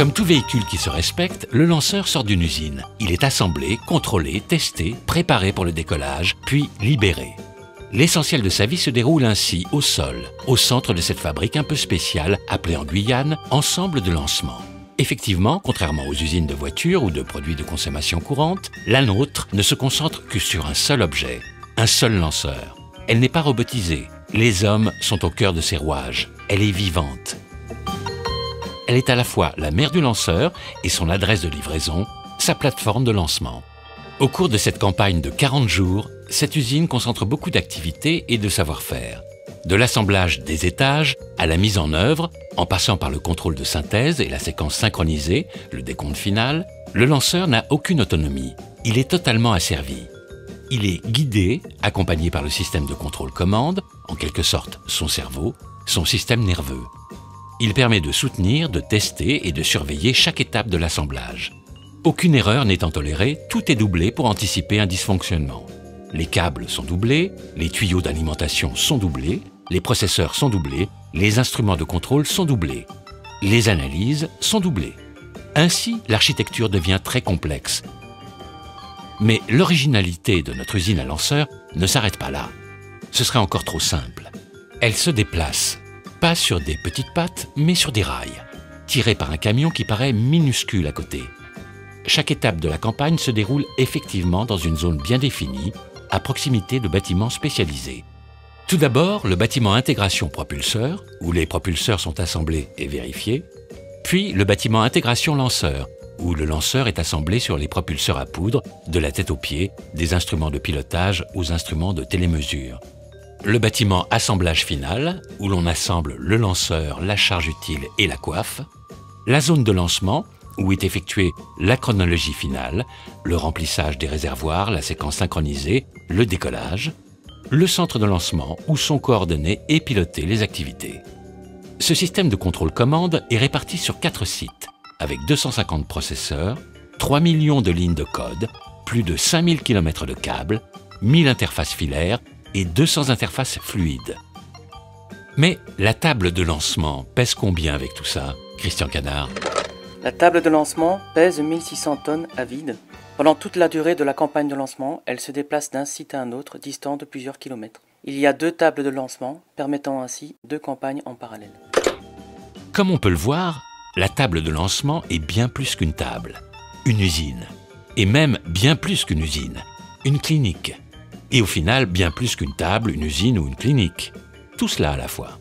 Comme tout véhicule qui se respecte, le lanceur sort d'une usine. Il est assemblé, contrôlé, testé, préparé pour le décollage, puis libéré. L'essentiel de sa vie se déroule ainsi au sol, au centre de cette fabrique un peu spéciale, appelée en Guyane « ensemble de lancement ». Effectivement, contrairement aux usines de voitures ou de produits de consommation courante, la nôtre ne se concentre que sur un seul objet, un seul lanceur. Elle n'est pas robotisée. Les hommes sont au cœur de ses rouages. Elle est vivante. Elle est à la fois la mère du lanceur et son adresse de livraison, sa plateforme de lancement. Au cours de cette campagne de 40 jours, cette usine concentre beaucoup d'activités et de savoir-faire. De l'assemblage des étages à la mise en œuvre, en passant par le contrôle de synthèse et la séquence synchronisée, le décompte final, le lanceur n'a aucune autonomie. Il est totalement asservi. Il est guidé, accompagné par le système de contrôle-commande, en quelque sorte son cerveau, son système nerveux. Il permet de soutenir, de tester et de surveiller chaque étape de l'assemblage. Aucune erreur n'étant tolérée, tout est doublé pour anticiper un dysfonctionnement. Les câbles sont doublés, les tuyaux d'alimentation sont doublés, les processeurs sont doublés, les instruments de contrôle sont doublés. Les analyses sont doublées. Ainsi, l'architecture devient très complexe. Mais l'originalité de notre usine à lanceurs ne s'arrête pas là. Ce serait encore trop simple. Elle se déplace, pas sur des petites pattes, mais sur des rails, tirés par un camion qui paraît minuscule à côté. Chaque étape de la campagne se déroule effectivement dans une zone bien définie, à proximité de bâtiments spécialisés. Tout d'abord, le bâtiment intégration propulseur, où les propulseurs sont assemblés et vérifiés, puis le bâtiment intégration lanceur, où le lanceur est assemblé sur les propulseurs à poudre, de la tête aux pieds, des instruments de pilotage aux instruments de télémesure. Le bâtiment assemblage final, où l'on assemble le lanceur, la charge utile et la coiffe. La zone de lancement, où est effectuée la chronologie finale, le remplissage des réservoirs, la séquence synchronisée, le décollage. Le centre de lancement, où sont coordonnées et pilotées les activités. Ce système de contrôle-commande est réparti sur 4 sites, avec 250 processeurs, 3 millions de lignes de code, plus de 5000 km de câbles, 1000 interfaces filaires et 200 interfaces fluides. Mais la table de lancement pèse combien avec tout ça, Christian Canard? La table de lancement pèse 1600 tonnes à vide. Pendant toute la durée de la campagne de lancement, elle se déplace d'un site à un autre, distant de plusieurs kilomètres. Il y a 2 tables de lancement, permettant ainsi 2 campagnes en parallèle. Comme on peut le voir, la table de lancement est bien plus qu'une table, une usine. Et même bien plus qu'une usine, une clinique. Et au final, bien plus qu'une table, une usine ou une clinique. Tout cela à la fois.